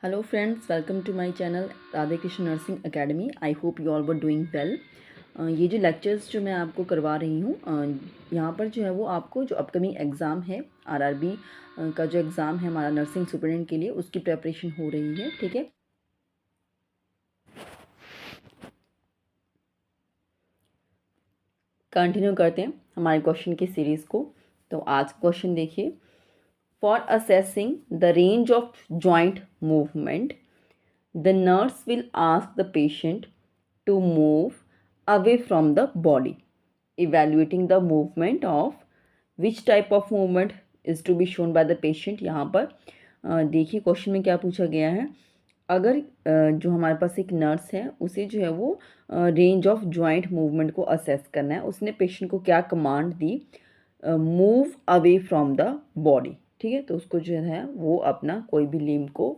Hello friends, welcome to my channel Radhe Krishna nursing academy. I hope you all were doing well. ये जो lectures जो मैं आपको करवा रही हूँ, यहाँ पर जो है वो आपको जो अपकमिंग एग्ज़ाम है आरआरबी का जो एग्ज़ाम है हमारा नर्सिंग सुपरिटेंडेंट के लिए, उसकी प्रेपरेशन हो रही है। ठीक है, कंटिन्यू करते हैं हमारे क्वेश्चन की सीरीज़ को। तो आज क्वेश्चन देखिए, for assessing the range of joint movement the nurse will ask the patient to move away from the body, evaluating the movement of which type of movement is to be shown by the patient। यहाँ पर देखिए question में क्या पूछा गया है। अगर जो हमारे पास एक नर्स है उसे जो है वो रेंज ऑफ जॉइंट मूवमेंट को असेस करना है, उसने पेशेंट को क्या command the, move away from the body. ठीक है, तो उसको जो है वो अपना कोई भी लिम्ब को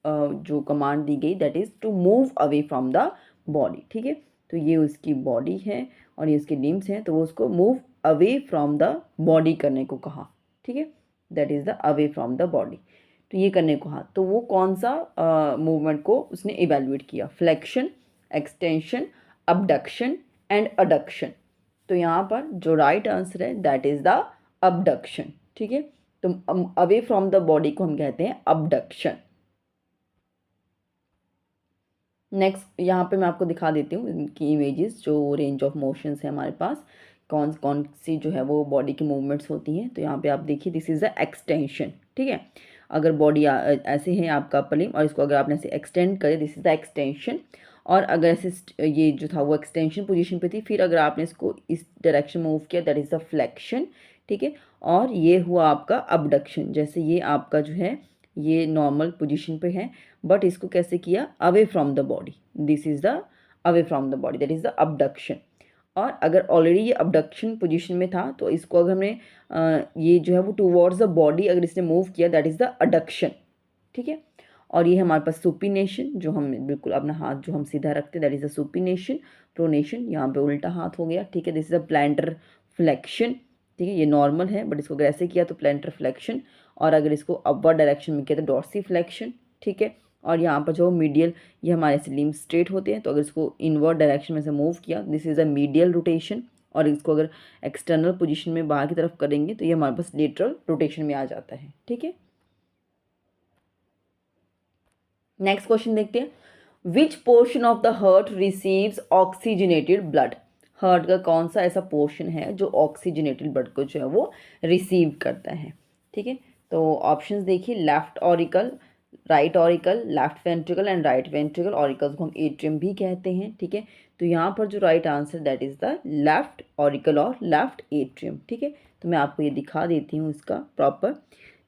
जो कमांड दी गई that is to move away from the body. ठीक है, तो ये उसकी बॉडी है और ये उसके लिम्स हैं, तो वो उसको move away from the body करने को कहा। ठीक है, that is the away from the body, तो ये करने को कहा। तो वो कौन सा मूवमेंट को उसने इवेल्युएट किया, flexion, extension, abduction and adduction. तो यहाँ पर जो राइट आंसर है दैट इज़ द अबडक्शन। ठीक है, तो अवे फ्रॉम द बॉडी को हम कहते हैं अबडक्शन। नेक्स्ट यहाँ पे मैं आपको दिखा देती हूँ इनकी इमेजेस, जो रेंज ऑफ मोशंस है हमारे पास, कौन कौन सी जो है वो बॉडी की मूवमेंट्स होती हैं। तो यहाँ पे आप देखिए, दिस इज़ द एक्सटेंशन। ठीक है, अगर बॉडी ऐसे है आपका पलिम और इसको अगर आपने ऐसे एक्सटेंड करे, दिस इज़ द एक्सटेंशन। और अगर ऐसे ये जो था वो एक्सटेंशन पोजीशन पे थी, फिर अगर आपने इसको इस डायरेक्शन मूव किया दैट इज़ द फ्लेक्शन। ठीक है, और ये हुआ आपका अबडक्शन। जैसे ये आपका जो है ये नॉर्मल पोजीशन पे है, बट इसको कैसे किया, away from the body, this is the away from the body, that is the abduction. और अगर ऑलरेडी ये अबडक्शन पोजीशन में था तो इसको अगर हमने ये जो है वो टूवर्ड्स द बॉडी अगर इसने मूव किया दैट इज़ द अडक्शन। ठीक है, और ये हमारे पास सुपिनेशन, जो हम बिल्कुल अपना हाथ जो हम सीधा रखते हैं that is the supination. Pronation, यहाँ पे उल्टा हाथ हो गया। ठीक है, दिस इज़ द प्लैंटर फ्लेक्शन। ठीक है, ये नॉर्मल है बट इसको अगर ऐसे किया तो प्लैंटर फ्लेक्शन, और अगर इसको अपवर्ड डायरेक्शन में किया तो डॉर्सी फ्लेक्शन। ठीक है, और यहाँ पर जो मीडियल, ये हमारे से लिम्ब स्ट्रेट होते हैं, तो अगर इसको इनवर्ड डायरेक्शन में से मूव किया this is a medial rotation, और इसको अगर एक्सटर्नल पोजीशन में बाहर की तरफ करेंगे तो ये हमारे पास लेटरल रोटेशन में आ जाता है। ठीक है, नेक्स्ट क्वेश्चन देखते हैं, which portion of the heart receives oxygenated blood. Heart का कौन सा ऐसा पोर्शन है जो ऑक्सीजनेटेड ब्लड को जो है वो रिसीव करता है। ठीक है, तो ऑप्शंस देखिए, left auricle, right auricle, left ventricle and right ventricle. Auricles को हम एट्रियम भी कहते हैं। ठीक है, तो यहाँ पर जो right answer that is the left auricle और लेफ्ट एट्रियम। ठीक है, तो मैं आपको ये दिखा देती हूँ इसका प्रॉपर।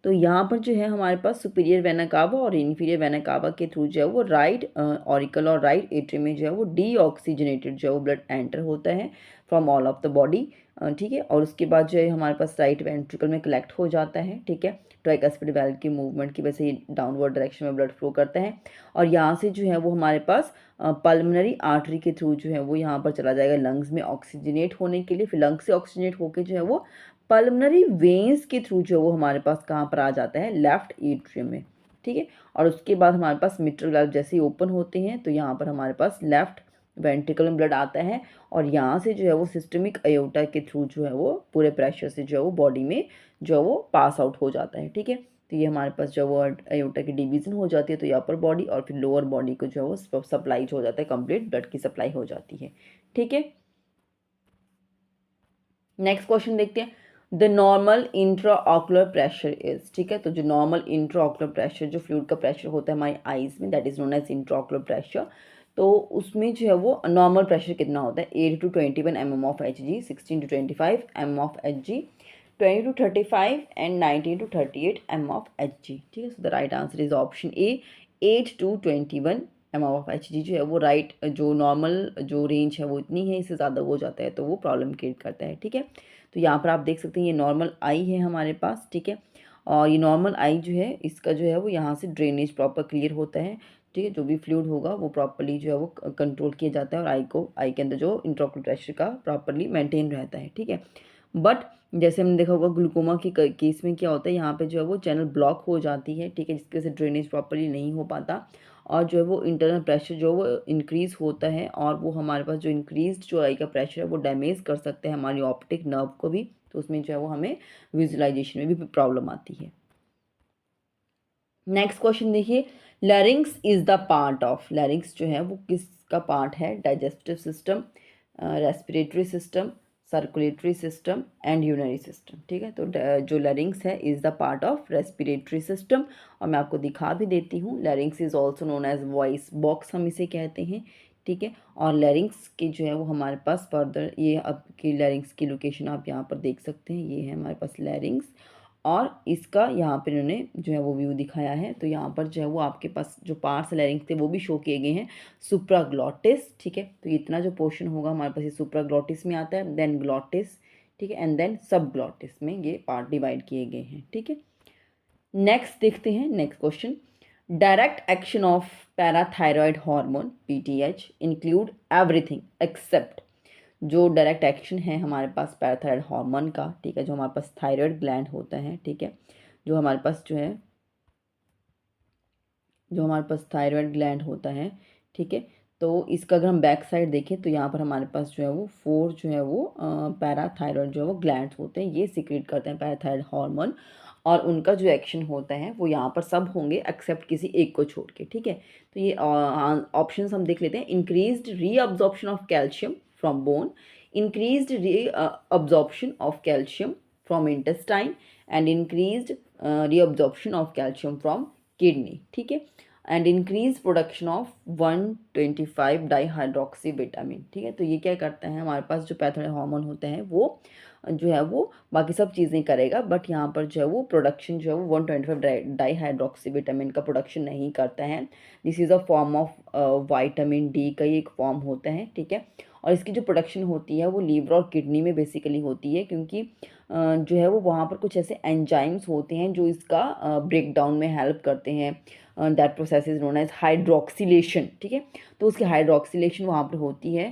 तो यहाँ पर जो है हमारे पास सुपीरियर वेना कावा और इन्फीरियर वेना कावा के थ्रू जो है वो राइट ऑरिकल और राइट एट्रियम में जो है वो डीऑक्सीजनेटेड जो है वो ब्लड एंटर होता है from all of the body. ठीक है, और उसके बाद जो है हमारे पास राइट वेंट्रिकल में कलेक्ट हो जाता है। ठीक है, ट्राइकस्पिड वाल्व की मूवमेंट की वजह से ये डाउनवर्ड डायरेक्शन में ब्लड फ्लो करता है, और यहाँ से जो है वो हमारे पास पल्मनरी आर्टरी के थ्रू जो है वो यहाँ पर चला जाएगा लंग्स में ऑक्सीजनेट होने के लिए। फिर लंग्स से ऑक्सीजनेट होकर जो है वो पल्मनरी वेन्स के थ्रू जो वो हमारे पास कहाँ पर आ जाता है, लेफ्ट एट्रियम में। ठीक है, और उसके बाद हमारे पास मिट्रल वाल्व जैसे ही ओपन होते हैं तो यहाँ पर हमारे पास लेफ्ट वेंट्रिकल में ब्लड आता है, और यहाँ से जो है वो सिस्टमिक अयोटा के थ्रू जो है वो पूरे प्रेशर से जो है वो बॉडी में जो है वो पास आउट हो जाता है। ठीक है, तो ये हमारे पास जो वो अयोटा की डिवीजन हो जाती है, तो यहाँ पर बॉडी और फिर लोअर बॉडी को जो है वो सप्लाई हो जाता है, कंप्लीट ब्लड की सप्लाई हो जाती है। ठीक है, नेक्स्ट क्वेश्चन देखते हैं, the normal intraocular pressure is. ठीक है, तो जो नॉर्मल इंट्राऑकुलर प्रेशर, जो फ्लूइड का प्रेशर होता है हमारी आईज में, that is known as intraocular pressure. तो उसमें जो है वो नॉर्मल प्रेशर कितना होता है, 8 to 21 mm of H G, 16 to 25 mm of H G, 20 to 35 and 19 to 38 mm of H G. ठीक है, सो the right answer is option A, 8 to 21 mm of H G जो है वो राइट, जो normal जो रेंज है वो इतनी है, इससे ज़्यादा हो जाता है तो वो प्रॉब्लम क्रिएट करता है। ठीक है, तो यहाँ पर आप देख सकते हैं ये नॉर्मल आई है हमारे पास। ठीक है, और ये नॉर्मल आई जो है इसका जो है वो यहाँ से ड्रेनेज प्रॉपर क्लियर होता है। ठीक है, जो भी फ्लूइड होगा वो प्रॉपरली जो है वो कंट्रोल किया जाता है, और आई के अंदर जो इंट्राऑकुलर प्रेशर का प्रॉपरली मेंटेन रहता है। ठीक है, बट जैसे हमने देखा होगा ग्लूकोमा की केस में क्या होता है, यहाँ पे जो है वो चैनल ब्लॉक हो जाती है, ठीक है, जिसकी वजह से ड्रेनेज प्रॉपरली नहीं हो पाता और जो है वो इंटरनल प्रेशर जो वो इंक्रीज़ होता है और वो हमारे पास जो इंक्रीज जो आई का प्रेशर है वो डैमेज कर सकते हैं हमारी ऑप्टिक नर्व को भी, तो उसमें जो है वो हमें विजुअलाइजेशन में भी प्रॉब्लम आती है। नेक्स्ट क्वेश्चन देखिए, larynx is the part of, larynx जो है वो किसका पार्ट है, digestive system, respiratory system, circulatory system and urinary system, ठीक है। तो जो लैरिंग्स है is the part of respiratory system और मैं आपको दिखा भी देती हूँ, larynx is also known as voice box हम इसे कहते हैं, ठीक है। और लैरिंग्स की जो है वो हमारे पास फर्दर ये आपकी लैरिंग्स की लोकेशन आप यहाँ पर देख सकते हैं, ये है हमारे पास लैरिंग्स और इसका यहाँ पर इन्होंने जो है वो व्यू दिखाया है, तो यहाँ पर जो है वो आपके पास जो पार्ट्स लैरिंग्स थे वो भी शो किए गए हैं, सुप्राग्लॉटिस, ठीक है। तो इतना जो पोर्शन होगा हमारे पास ये सुप्राग्लॉटिस में आता है, देन ग्लॉटिस, ठीक है, एंड देन सब ग्लॉटिस में ये पार्ट डिवाइड किए गए हैं, ठीक है। नेक्स्ट देखते हैं, next question, direct action of parathyroid hormone PTH include everything except, जो डायरेक्ट एक्शन है हमारे पास पैराथायरॉयड हार्मोन का, ठीक है, जो हमारे पास थायराइड ग्लैंड होता है, ठीक है, जो हमारे पास जो है जो हमारे पास थायराइड ग्लैंड होता है, ठीक है। तो इसका अगर हम बैक साइड देखें तो यहाँ पर हमारे पास जो है वो 4 जो है वो पैराथायरॉयड जो है वो ग्लैंड्स होते हैं, ये सिक्रेट करते हैं पैराथायरॉयड हार्मोन और उनका जो एक्शन होता है वो यहाँ पर सब होंगे एक्सेप्ट किसी एक को छोड़ के, ठीक है। तो ये ऑप्शंस हम देख लेते हैं, increased reabsorption of calcium from bone, increased reabsorption of calcium from intestine and increased reabsorption of calcium from kidney, ठीक है, and increase production of 125 dihydroxy vitamin, ठीक है। तो ये क्या करता है, हमारे पास जो पैराथायरॉयड हार्मोन होता है वो जो है वो बाकी सब चीज़ें करेगा बट यहाँ पर जो है वो प्रोडक्शन जो है वो 125 डाईहाइड्रोक्सी विटामिन का प्रोडक्शन नहीं करता है, this is a form of vitamin D का ही एक फॉर्म होता है, ठीक है। और इसकी जो प्रोडक्शन होती है वो लीवर और किडनी में बेसिकली होती है क्योंकि जो है वो वहाँ पर कुछ ऐसे एंजाइम्स होते हैं जो इसका ब्रेक डाउन में हेल्प करते हैं, that process is known as hydroxylation, ठीक है। तो उसकी हाइड्रोक्सिलेशन वहाँ पर होती है,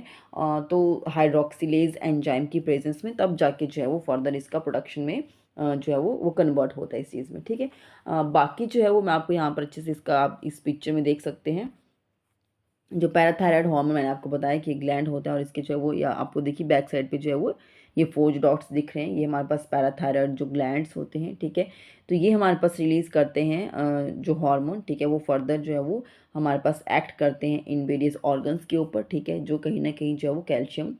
तो हाइड्रोक्सिलेज एंजाइम की प्रेजेंस में तब जाके जो है वो फर्दर इसका प्रोडक्शन में जो है वो कन्वर्ट होता है इस चीज़ में, ठीक है। बाकी जो है वो मैं आपको यहाँ पर अच्छे से इसका आप इस पिक्चर में देख सकते हैं, जो पैराथायरॉयड हार्मोन मैंने आपको बताया कि ग्लैंड होता है और इसके जो है वो या आपको देखिए बैक साइड पे जो है वो ये 4 डॉट्स दिख रहे हैं, ये हमारे पास पैराथायरॉयड जो ग्लैंड्स होते हैं, ठीक है। तो ये हमारे पास रिलीज़ करते हैं जो हार्मोन, ठीक है, वो फर्दर जो है वो हमारे पास एक्ट करते हैं इन वेरियस ऑर्गन्स के ऊपर, ठीक है, जो कहीं ना कहीं जो है वो कैल्शियम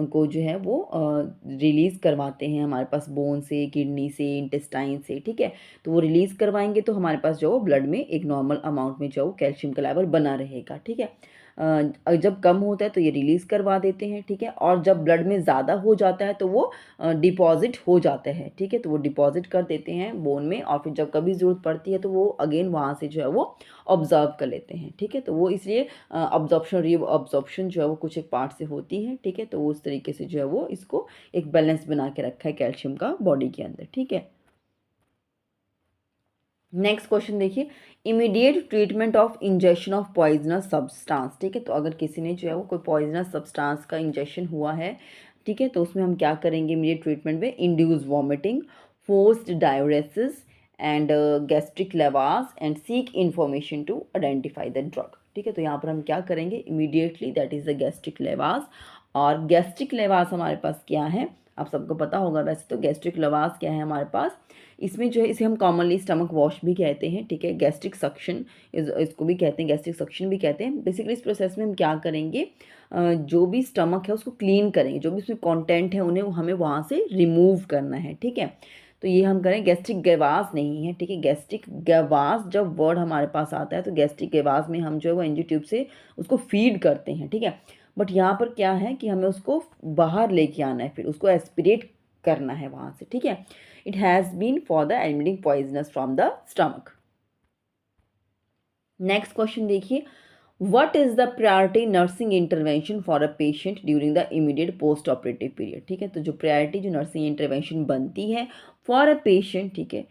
को जो है वो रिलीज़ करवाते हैं हमारे पास बोन से, किडनी से, इंटेस्टाइन से, ठीक है। तो वो रिलीज़ करवाएंगे तो हमारे पास जो है वो ब्लड में एक नॉर्मल अमाउंट में जो है वो कैल्शियम का लेवल बना रहेगा, ठीक है। जब कम होता है तो ये रिलीज़ करवा देते हैं, ठीक है, और जब ब्लड में ज़्यादा हो जाता है तो वो डिपॉजिट हो जाता है, ठीक है, तो वो डिपॉजिट कर देते हैं बोन में और फिर जब कभी ज़रूरत पड़ती है तो वो अगेन वहाँ से जो है वो ऑब्जर्व कर लेते हैं, ठीक है। तो वो इसलिए ऑब्जॉर्प्शन री ऑब्जॉर्प्शन जो है वो कुछ एक पार्ट से होती है, ठीक है। तो उस तरीके से जो है वो इसको एक बैलेंस बना के रखा है कैल्शियम का बॉडी के अंदर, ठीक है। नेक्स्ट क्वेश्चन देखिए, immediate treatment of injection of poisonous substance, ठीक है। तो अगर किसी ने जो है वो कोई पॉइजनस सब्सटेंस का इंजेक्शन हुआ है, ठीक है, तो उसमें हम क्या करेंगे इमीडिएट ट्रीटमेंट में, induce vomiting, forced diuresis and gastric lavage and seek information to identify the drug, ठीक है। तो यहाँ पर हम क्या करेंगे immediately, that is the gastric lavage, और गैस्ट्रिक लेवास हमारे पास क्या है आप सबको पता होगा वैसे, तो गैस्ट्रिक लेवास क्या है हमारे पास, इसमें जो है इसे हम कॉमनली स्टमक वॉश भी कहते हैं, ठीक है, गैस्ट्रिक सक्शन इसको भी कहते हैं, गैस्ट्रिक सक्शन भी कहते हैं। बेसिकली इस प्रोसेस में हम क्या करेंगे, जो भी स्टमक है उसको क्लीन करेंगे, जो भी उसमें कंटेंट है उन्हें हमें वहाँ से रिमूव करना है, ठीक है। तो ये हम करें, गैस्ट्रिक गैवास नहीं है, ठीक है, गैस्ट्रिक गैवास जब वर्ड हमारे पास आता है तो गैस्ट्रिक गैवास में हम जो है वो एनजी ट्यूब से उसको फीड करते हैं, ठीक है। बट यहाँ पर क्या है कि हमें उसको बाहर लेके आना है, फिर उसको एस्पिरेट करना है वहाँ से, ठीक है। It has been for the eliminating poisonous from the stomach. Next question देखिए, what is the priority nursing intervention for a patient during the immediate post operative period, ठीक है। तो जो प्रायोरिटी जो नर्सिंग इंटरवेंशन बनती है फॉर अ पेशेंट, ठीक है,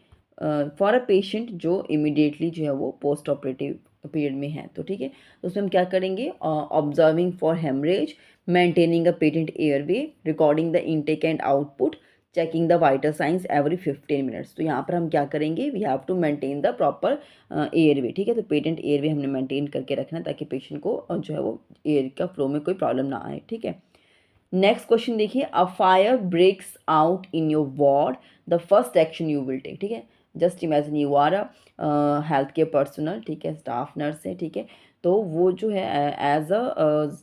फॉर अ पेशेंट जो इमीडिएटली जो है वो पोस्ट ऑपरेटिव पीरियड में है, तो ठीक है, तो उसमें हम क्या करेंगे, observing for hemorrhage, maintaining a patent airway, recording the intake and output, checking the vital signs every 15 minutes. तो यहाँ पर हम क्या करेंगे, we have to maintain the proper airway, ठीक है। तो पेटेंट एयरवे हमने मेंटेन करके रखना ताकि पेशेंट को जो है वो एयर का फ्लो में कोई प्रॉब्लम ना आए, ठीक है। नेक्स्ट क्वेश्चन देखिए, a fire breaks out in your ward, the first action you will take, ठीक है। Just imagine you are a health care personal, ठीक है, स्टाफ नर्स है, ठीक है। तो वो जो है एज अ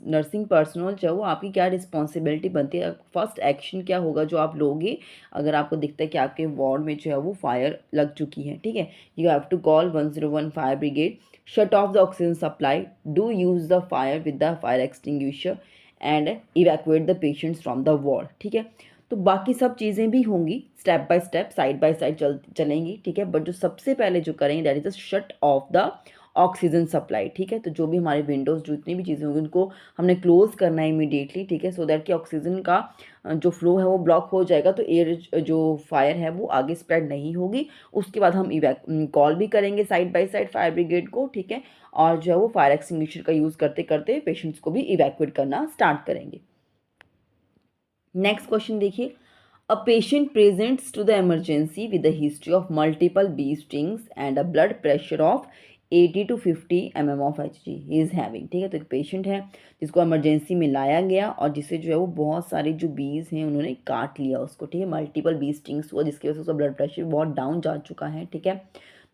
नर्सिंग पर्सनल जो है वो आपकी क्या रिस्पॉन्सिबिलिटी बनती है, फर्स्ट एक्शन क्या होगा जो आप लोगे अगर आपको दिखता है कि आपके वार्ड में जो है वो फायर लग चुकी है, ठीक है। You have to call 101 fire brigade, shut off the oxygen supply, do use the fire with the fire extinguisher and evacuate the patients from the ward, ठीक है। तो बाकी सब चीज़ें भी होंगी step by step, side by side चलेंगी, ठीक है। बट जो सबसे पहले जो करेंगे that is the shut off the oxygen supply, ठीक है। तो जो भी हमारे विंडोज़ जितनी भी चीज़ें होंगी उनको हमने क्लोज करना है इमीडिएटली, ठीक है, सो दैट कि ऑक्सीजन का जो फ्लो है वो ब्लॉक हो जाएगा, तो एयर जो फायर है वो आगे स्प्रेड नहीं होगी। उसके बाद हम कॉल भी करेंगे side by side fire brigade को, ठीक है, और जो है वो फायर एक्सटिंग्विशर का यूज़ करते करते पेशेंट्स को भी इवैक्यूएट करना स्टार्ट करेंगे। नेक्स्ट क्वेश्चन देखिए, a patient presents to the emergency with a history of multiple bee stings and a blood pressure of 80 to 50 mm of Hg he is having, ठीक है। तो एक पेशेंट है जिसको इमरजेंसी में लाया गया और जिसे जो है वो बहुत सारे जो बीज हैं उन्होंने काट लिया उसको, ठीक है, मल्टीपल बी स्टिंग्स हुआ जिसकी वजह से उसका ब्लड प्रेशर बहुत डाउन जा चुका है, ठीक है।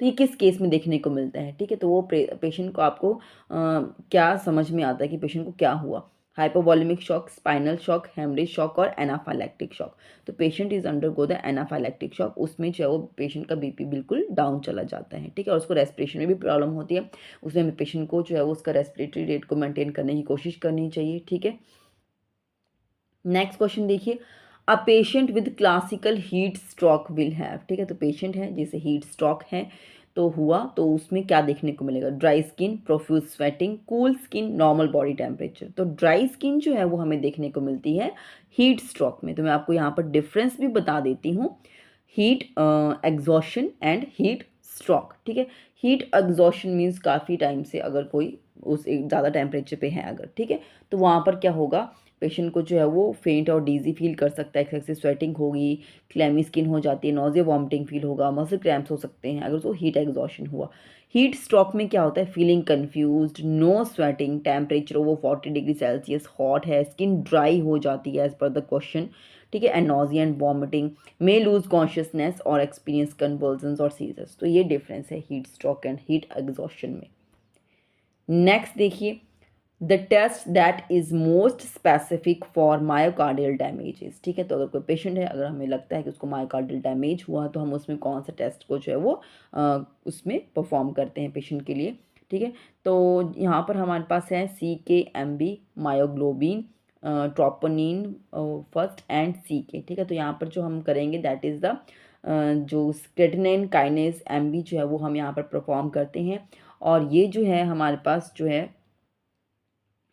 तो ये किस केस में देखने को मिलता है, ठीक है। तो वो पेशेंट को आपको क्या समझ में आता है कि पेशेंट को क्या हुआ, hypovolumic shock, spinal shock, hemorrhage shock और एनाफाइलैक्टिक शॉक। तो patient is undergo the anaphylactic shock, उसमें जो है वो पेशेंट का बीपी बिल्कुल डाउन चला जाता है, ठीक है, और उसको रेस्पिरेशन में भी प्रॉब्लम होती है। उसमें हमें पेशेंट को जो है वो उसका रेस्पिरेटरी रेट को मेंटेन करने की कोशिश करनी चाहिए, ठीक है। नेक्स्ट क्वेश्चन देखिए, a patient with classical heat stroke will have, ठीक है। तो पेशेंट है जिसे हीट स्ट्रोक है तो हुआ तो उसमें क्या देखने को मिलेगा, dry skin, profuse sweating, cool skin, normal body temperature. तो ड्राई स्किन जो है वो हमें देखने को मिलती है हीट स्ट्रोक में। तो मैं आपको यहाँ पर डिफरेंस भी बता देती हूँ, heat exhaustion and heat stroke, ठीक है। हीट एग्जॉशन मीन्स काफ़ी टाइम से अगर कोई उस एक ज़्यादा टेम्परेचर पे है अगर, ठीक है, तो वहाँ पर क्या होगा, पेशेंट को जो है वो फेंट और डीजी फील कर सकता है, एक्सेसिव स्वेटिंग होगी, क्लैमी स्किन हो जाती है, नोजिया वॉमिटिंग फील होगा, मसल क्रैम्प्स हो सकते हैं अगर उसको हीट एग्जॉशन हुआ। हीट स्ट्रोक में क्या होता है, feeling confused, no sweating, temperature over 40 degree Celsius, hot है, स्किन ड्राई हो जाती है एज पर द क्वेश्चन, ठीक है, and nausea and vomiting, may lose consciousness और एक्सपीरियंस कन्वर्जन्स और सीजर्स। तो ये डिफरेंस है heat stroke and heat exhaustion में। नेक्स्ट देखिए, the test that is most specific for myocardial damages, ठीक है। तो अगर कोई पेशेंट है, अगर हमें लगता है कि उसको मायोकार्डियल डैमेज हुआ तो हम उसमें कौन सा टेस्ट को जो है वो उसमें परफॉर्म करते हैं पेशेंट के लिए, ठीक है। तो यहाँ पर हमारे पास है CK-MB, myoglobin, troponin first and CK, ठीक है। तो यहाँ पर जो हम करेंगे दैट इज़ द जो क्रेटिनिन काइनेज MB जो है वो हम यहाँ पर परफॉर्म करते हैं। और ये जो है हमारे पास जो है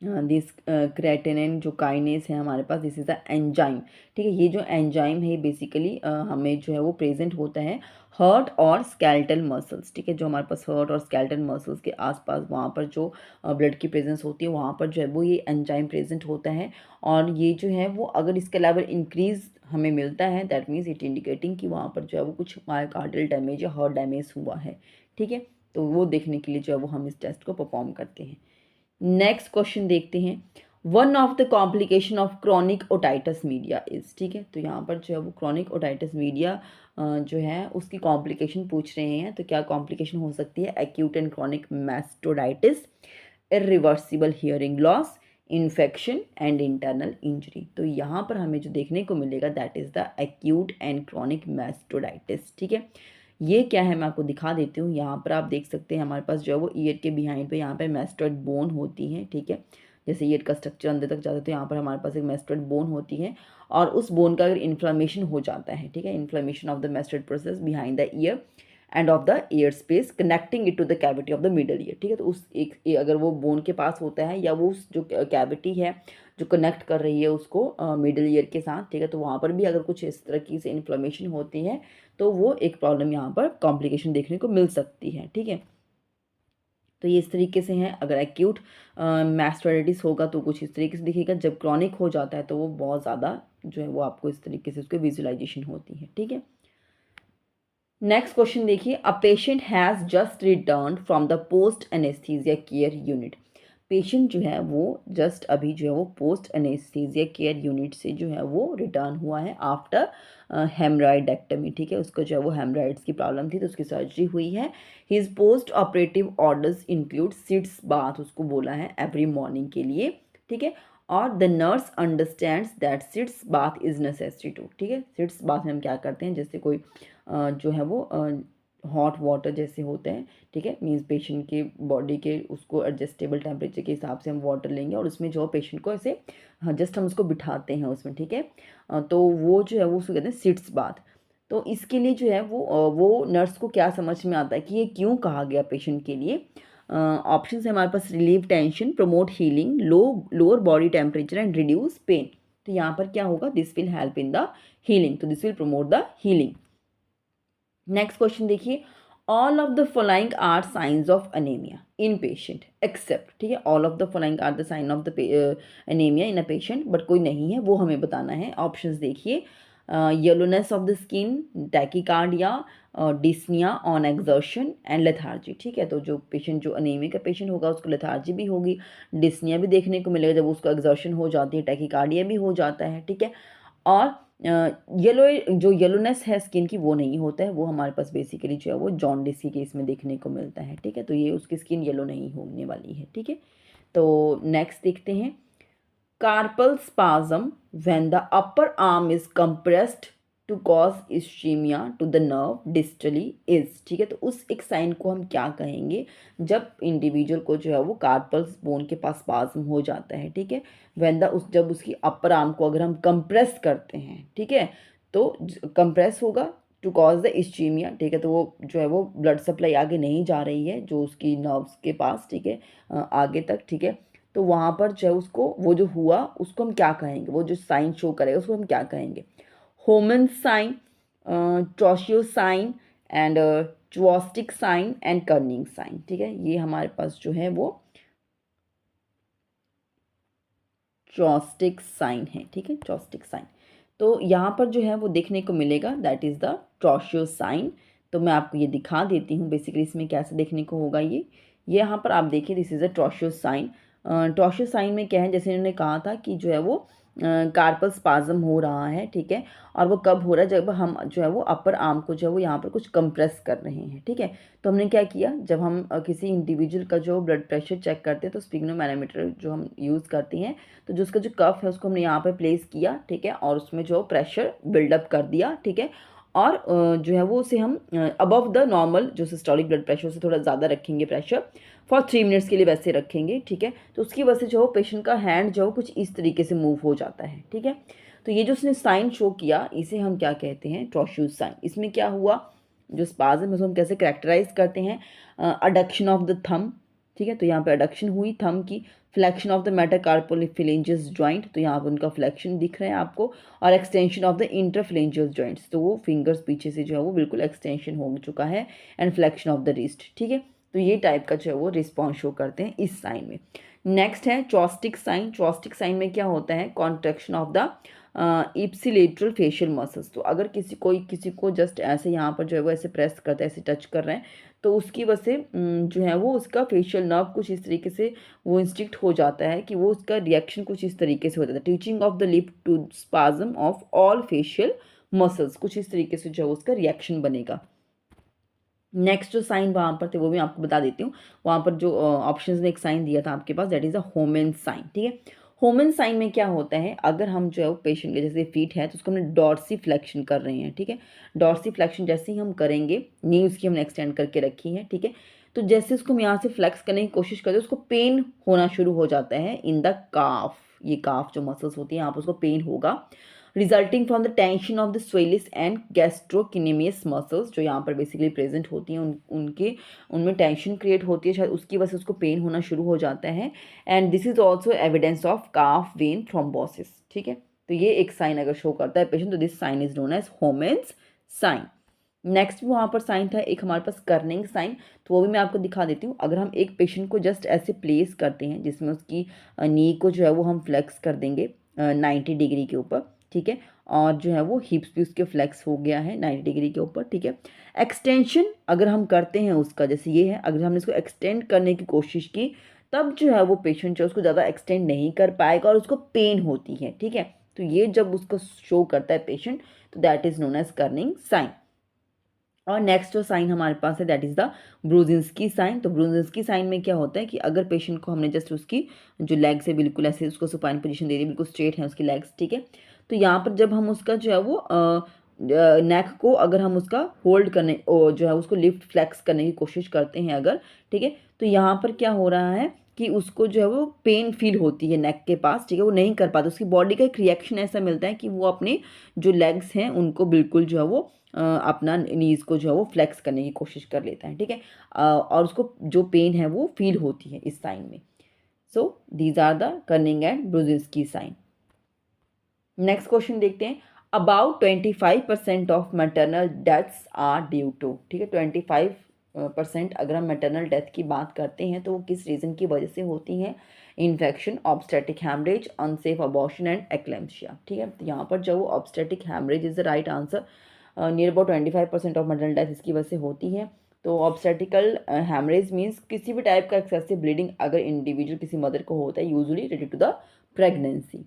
दिस क्रेटिनिन जो काइनेस है हमारे पास, दिस इज़ द एंजाइम, ठीक है। ये जो एंजाइम है बेसिकली हमें जो है वो प्रेजेंट होता है हर्ट और स्केलेटल मसल्स, ठीक है। जो हमारे पास हर्ट और स्केलेटल मसल्स के आसपास वहाँ पर जो ब्लड की प्रेजेंस होती है वहाँ पर जो है वो ये एंजाइम प्रेजेंट होता है। और ये जो है वो अगर इसके लेवल इंक्रीज हमें मिलता है दैट मीन्स इट इंडिकेटिंग कि वहाँ पर जो है वो कुछ मायोकार्डियल डैमेज या हर्ट डैमेज हुआ है, ठीक है। तो वो देखने के लिए जो है वो हम इस टेस्ट को परफॉर्म करते हैं। नेक्स्ट क्वेश्चन देखते हैं, one of the complication of chronic otitis media is, ठीक है। तो यहाँ पर जो है वो क्रॉनिक ओटाइटिस मीडिया जो है उसकी कॉम्प्लिकेशन पूछ रहे हैं। तो क्या कॉम्प्लिकेशन हो सकती है, acute and chronic mastoiditis, irreversible hearing loss, infection and internal injury. तो यहाँ पर हमें जो देखने को मिलेगा that is the acute and chronic mastoiditis, ठीक है। ये क्या है मैं आपको दिखा देती हूँ, यहाँ पर आप देख सकते हैं हमारे पास जो है वो ईयर के बिहाइंड पे यहाँ पे मैस्टोइड बोन होती है, ठीक है। जैसे ईयर का स्ट्रक्चर अंदर तक जाता है तो यहाँ पर हमारे पास एक मैस्टोइड बोन होती है और उस बोन का अगर इन्फ्लेमेशन हो जाता है, ठीक है, inflammation of the mastoid process behind the ear and of the ear space connecting it to the cavity of the middle ear, ठीक है। तो उस अगर वो बोन के पास होता है या वो उस जो कैविटी है जो कनेक्ट कर रही है उसको मिडल ईयर के साथ, ठीक है, तो वहाँ पर भी अगर कुछ इस तरह की से इन्फ्लेमेशन होती है तो वो एक प्रॉब्लम यहाँ पर कॉम्प्लिकेशन देखने को मिल सकती है, ठीक है। तो ये इस तरीके से हैं, अगर एक्यूट मैस्टोडाइटिस होगा तो कुछ इस तरीके से दिखेगा, जब क्रॉनिक हो जाता है तो वो बहुत ज़्यादा जो है वो आपको इस तरीके से उसकी विजुअलाइजेशन होती है, ठीक है। नेक्स्ट क्वेश्चन देखिए, a patient has just return from the post anaesthesia care unit. Patient जो है वो जस्ट अभी जो है वो पोस्ट एनेस्थीसिया केयर यूनिट से जो है वो रिटर्न हुआ है आफ्टर हेमराइडेक्टमी, ठीक है। उसको जो है वो हेमराइड्स की प्रॉब्लम थी तो उसकी सर्जरी हुई है। His post operative orders include sitz bath, उसको बोला है एवरी मॉर्निंग के लिए, ठीक है। और the nurse understands that sitz bath is necessary to, ठीक है। सिट्स बाथ में हम क्या करते हैं, जैसे कोई जो है वो हॉट वाटर जैसे होते हैं, ठीक है। मीन्स पेशेंट के बॉडी के उसको एडजस्टेबल टेम्परेचर के हिसाब से हम वाटर लेंगे और उसमें जो पेशेंट को ऐसे हाँ जस्ट हम उसको बिठाते हैं उसमें, ठीक है। तो वो जो है वो उसको कहते हैं सिट्स बाथ। तो इसके लिए जो है वो नर्स को क्या समझ में आता है कि ये क्यों कहा गया पेशेंट के लिए। ऑप्शन है हमारे पास, relieve tension, promote healing, lower body temperature and reduce pain. तो यहाँ पर क्या होगा, this will help in the healing, तो this will promote the healing. Next question देखिए, all of the following are signs of anemia in patient except, ठीक है। All of the following are the sign of the anemia in a patient, but कोई नहीं है वो हमें बताना है। ऑप्शंस देखिए, yellowness of the skin, tachycardia, dyspnea on exertion and lethargy, ठीक है। तो जो पेशेंट जो अनेमिया का पेशेंट होगा उसको लेथार्जी भी होगी, डिस्निया भी देखने को मिलेगा जब उसको एक्सर्शन हो जाती है, टैकीकार्डिया भी हो जाता है, ठीक है। और जो येलोनेस है स्किन की वो नहीं होता है, वो हमारे पास बेसिकली जो है वो जॉन्डिस के केस में देखने को मिलता है, ठीक है। तो ये उसकी स्किन येलो नहीं होने वाली है, ठीक है। तो नेक्स्ट देखते हैं, carpal spasm when the upper arm is compressed to cause ischemia to the nerve distally is, ठीक है। तो उस एक साइन को हम क्या कहेंगे जब इंडिविजुअल को जो है वो कार्पल बोन के पास स्पाज्म हो जाता है, ठीक है। व्हेन द जब उसकी अपर आर्म को अगर हम कंप्रेस करते हैं, ठीक है, तो कंप्रेस होगा टू कॉज द इस्चीमिया, ठीक है। तो वो जो है वो ब्लड सप्लाई आगे नहीं जा रही है जो उसकी नर्व्स के पास, ठीक है, आगे तक, ठीक है। तो वहाँ पर जो है उसको वो जो हुआ उसको हम क्या कहेंगे, वो जो साइन शो करेगा उसको हम क्या कहेंगे, Homan sign, Trousseau sign and Chvostek sign and Kernig sign, ठीक है। ये हमारे पास जो है वो चॉस्टिक साइन है, ठीक है, चॉस्टिक साइन। तो यहाँ पर जो है वो देखने को मिलेगा दैट इज़ द ट्रोशियो साइन। तो मैं आपको ये दिखा देती हूँ बेसिकली इसमें कैसे देखने को होगा। ये यहाँ पर आप देखिए, this is a Trousseau sign. Trousseau sign में क्या है, जैसे इन्होंने कहा था कि जो है वो कार्पल स्पाज्म हो रहा है, ठीक है। और वो कब हो रहा है, जब हम जो है वो अपर आर्म को जो है वो यहाँ पर कुछ कंप्रेस कर रहे हैं, ठीक है। तो हमने क्या किया, जब हम किसी इंडिविजुअल का जो ब्लड प्रेशर चेक करते हैं तो स्पिग्नोमैनोमीटर जो हम यूज़ करते हैं, तो जो उसका जो कफ है उसको हमने यहाँ पे प्लेस किया, ठीक है, और उसमें जो प्रेशर बिल्डअप कर दिया, ठीक है। और जो है वो उसे हम अबव द नॉर्मल जो सिस्टोलिक ब्लड प्रेशर से थोड़ा ज़्यादा रखेंगे प्रेशर, फॉर 3 मिनट्स के लिए वैसे रखेंगे, ठीक है। तो उसकी वजह से जो पेशेंट का हैंड जो कुछ इस तरीके से मूव हो जाता है, ठीक है। तो ये जो उसने साइन शो किया इसे हम क्या कहते हैं, ट्रोशियोस साइन। इसमें क्या हुआ, जो स्पाज्म है उसको हम कैसे कैरेक्टराइज करते हैं, अडक्शन ऑफ द थंब, ठीक है। तो यहाँ पे अडक्शन हुई थंब की, flexion of the metacarpal phalangeal joint, तो यहाँ पर उनका फ्लेक्शन दिख रहा है आपको, और एक्सटेंशन ऑफ द इंटरफ्लेंजियस जॉइंट्स, तो वो फिंगर्स पीछे से जो है वो बिल्कुल एक्सटेंशन हो चुका है, and flexion of the wrist, ठीक है। तो ये टाइप का जो है वो रिस्पॉन्स शो करते हैं इस साइन में। नेक्स्ट है चॉस्टिक साइन। चॉस्टिक साइन में क्या होता है, contraction of the ipsilateral facial muscles. तो अगर किसी को जस्ट ऐसे यहाँ पर जो है वो ऐसे प्रेस करता है, ऐसे टच कर रहे हैं, तो उसकी वजह से जो है वो उसका फेशियल नर्व कुछ इस तरीके से वो इंस्टिक्ट हो जाता है कि वो उसका रिएक्शन कुछ इस तरीके से हो जाता है, twitching of the lip to spasm of all facial muscles, कुछ इस तरीके से जो है उसका रिएक्शन बनेगा। नेक्स्ट जो साइन वहाँ पर थे वो भी आपको बता देती हूँ। वहाँ पर जो ऑप्शंस में एक साइन दिया था आपके पास, that is a Homan sign, ठीक है। होमेन साइन में क्या होता है, अगर हम जो है वो पेशेंट के जैसे फीट है तो उसको हमने डॉर्सी फ्लेक्शन कर रहे हैं, ठीक है। डॉर्सी फ्लेक्शन जैसे ही हम करेंगे, नी उसकी हमने एक्सटेंड करके रखी है, ठीक है। तो जैसे उसको हम यहाँ से फ्लेक्स करने की कोशिश करते हैं उसको पेन होना शुरू हो जाता है इन द काफ। ये काफ जो मसल्स होती है यहाँ पर उसको पेन होगा, resulting from the tension of the soleus and gastrocnemius muscles, जो यहाँ पर बेसिकली प्रेजेंट होती हैं, उनमें टेंशन क्रिएट होती है, शायद उसकी वजह से उसको पेन होना शुरू हो जाता है। And this is also evidence of calf vein thrombosis, ठीक है। तो ये एक साइन अगर शो करता है पेशेंट, तो this sign is known as Homan's sign. Next वहाँ पर साइन था एक हमारे पास कर्निंग साइन, तो वो भी मैं आपको दिखा देती हूँ। अगर हम एक पेशेंट को जस्ट ऐसे प्लेस करते हैं जिसमें उसकी नी को जो है वो हम फ्लेक्स कर देंगे 90 डिग्री के ऊपर, ठीक है, और जो है वो हिप्स भी उसके फ्लेक्स हो गया है 90 डिग्री के ऊपर, ठीक है। एक्सटेंशन अगर हम करते हैं उसका, जैसे ये है, अगर हमने इसको एक्सटेंड करने की कोशिश की तब जो है वो पेशेंट जो है उसको ज़्यादा एक्सटेंड नहीं कर पाएगा और उसको पेन होती है, ठीक है। तो ये जब उसको शो करता है पेशेंट, तो that is known as Kernig sign. और नेक्स्ट जो साइन हमारे पास है that is the Brudzinski sign. तो ब्रूजिंस्की साइन में क्या होता है कि अगर पेशेंट को हमने जस्ट उसकी जो लेग्स है बिल्कुल ऐसे उसको सुपाइन पोजीशन दे दी, बिल्कुल स्ट्रेट है उसकी लेग्स, ठीक है। तो यहाँ पर जब हम उसका जो है वो नेक को अगर हम उसका होल्ड करने जो है उसको लिफ्ट फ्लेक्स करने की कोशिश करते हैं अगर, ठीक है, तो यहाँ पर क्या हो रहा है कि उसको जो है वो पेन फील होती है नेक के पास, ठीक है, वो नहीं कर पाता, उसकी बॉडी का एक रिएक्शन ऐसा मिलता है कि वो अपने जो लेग्स हैं उनको बिल्कुल जो है वो अपना नीज़ को जो है वो फ्लेक्स करने की कोशिश कर लेता है, ठीक है। और उसको जो पेन है वो फील होती है इस साइन में। So these are the Kernig and Brudzinski sign. Next question देखते हैं। About 25% of maternal deaths are due to, ठीक है, 25% अगर हम मैटरनल डेथ की बात करते हैं तो वो किस रीज़न की वजह से होती हैं? Infection, obstetric haemorrhage, unsafe abortion and eclampsia, ठीक है। तो यहाँ पर जो वो obstetric haemorrhage is the right answer. Near about 25% of maternal death इसकी वजह से होती है। तो ऑब्स्टेटिकल हैमरेज मीन्स किसी भी टाइप का एक्सेसिव ब्लीडिंग अगर इंडिविजुअल किसी मदर को होता है, usually related to the pregnancy.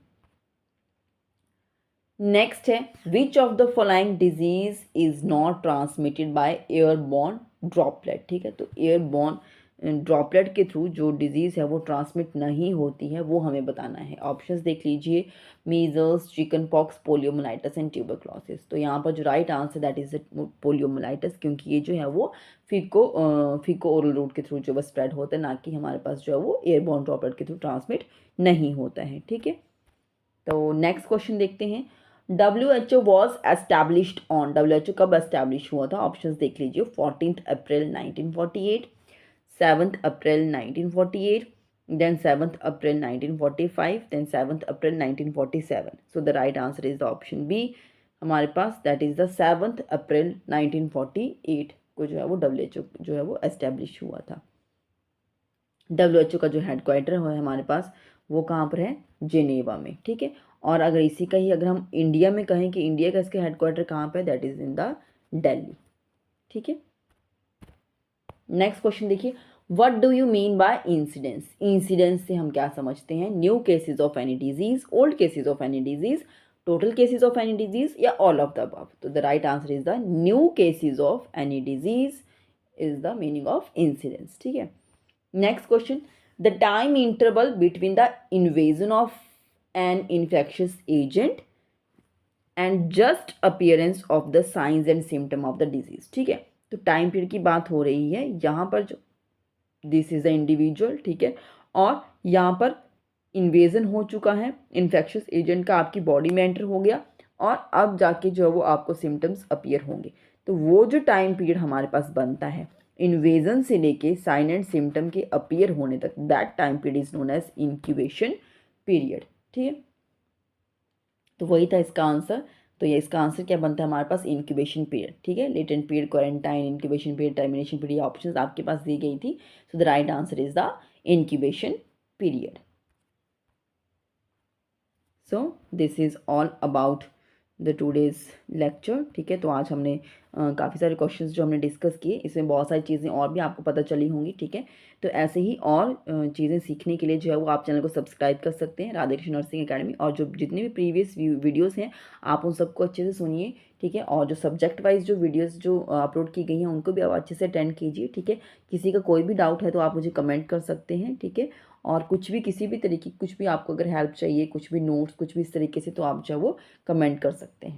Next है, which of the following disease is not transmitted by airborne droplet, ठीक है। तो एयरबॉर्न ड्रॉपलेट के थ्रू जो डिजीज़ है वो ट्रांसमिट नहीं होती है वो हमें बताना है। ऑप्शंस देख लीजिए, measles, chicken pox, poliomyelitis and tuberculosis. तो यहाँ पर जो right answer that is poliomyelitis, क्योंकि ये जो है वो फीको ओरल रूट के थ्रू जो वो स्प्रेड होता है, ना कि हमारे पास जो है वो एयरबॉर्न ड्रॉपलेट के थ्रू ट्रांसमिट नहीं होता है, ठीक है। तो नेक्स्ट क्वेश्चन देखते हैं। WHO was established on, WHO कब एस्टैब्लिश हुआ था? ऑप्शंस देख लीजिए, 14 April 1948, 7 April 1948, then 7 April 1945, then 7 April 1947। So the right answer is the option B हमारे पास, दैट इज द 7 अप्रैल 1948 को जो है वो WHO जो है वो एस्टैब्लिश हुआ था। WHO का जो हेडक्वार्टर है हमारे पास वो कहाँ पर है? जेनेवा में, ठीक है। और अगर इसी का ही अगर हम इंडिया में कहें कि इंडिया का इसका हेडक्वार्टर कहाँ पे है, that is in the Delhi, ठीक है। नेक्स्ट क्वेश्चन देखिए, what do you mean by incidence? Incidence से हम क्या समझते हैं? New cases of any disease, old cases of any disease, total cases of any disease, या ऑल ऑफ द अबव। तो the right answer is the new cases of any disease is the meaning of incidence, ठीक है। Next question, the time interval between the invasion of an infectious agent and just appearance of the signs and symptom of the disease, ठीक है। तो time period की बात हो रही है यहाँ पर, जो दिस इज द इंडिविजुअल, ठीक है, और यहाँ पर इन्वेजन हो चुका है इन्फेक्शियस एजेंट का, आपकी बॉडी में एंटर हो गया और अब जाके जो है वो आपको सिम्टम्स अपीयर होंगे। तो वो जो टाइम पीरियड हमारे पास बनता है इन्वेजन से लेके साइन एंड सिम्टम के अपीयर होने तक, that time period is known as incubation period, ठीक है। तो वही था इसका आंसर। तो ये इसका आंसर क्या बनता है हमारे पास? इंक्यूबेशन पीरियड, ठीक है। Latent period, quarantine, incubation period, termination period, options आपके पास दी गई थी। सो the right answer is the incubation period. So this is all about the today's lecture, ठीक है। तो आज हमने काफ़ी सारे क्वेश्चंस जो हमने डिस्कस किए, इसमें बहुत सारी चीज़ें और भी आपको पता चली होंगी, ठीक है। तो ऐसे ही और चीज़ें सीखने के लिए जो है वो आप चैनल को सब्सक्राइब कर सकते हैं, राधे कृष्ण नर्सिंग अकेडमी। और जो जितने भी प्रीवियस वीडियोस हैं आप उन सबको अच्छे से सुनिए, ठीक है। और जो सब्जेक्ट वाइज जो वीडियोस जो अपलोड की गई हैं उनको भी आप अच्छे से अटेंड कीजिए, ठीक है। किसी का कोई भी डाउट है तो आप मुझे कमेंट कर सकते हैं, ठीक है। और कुछ भी किसी भी तरीके की कुछ भी आपको अगर हेल्प चाहिए, कुछ भी नोट्स, कुछ भी इस तरीके से, तो आप जो है वो कमेंट कर सकते हैं।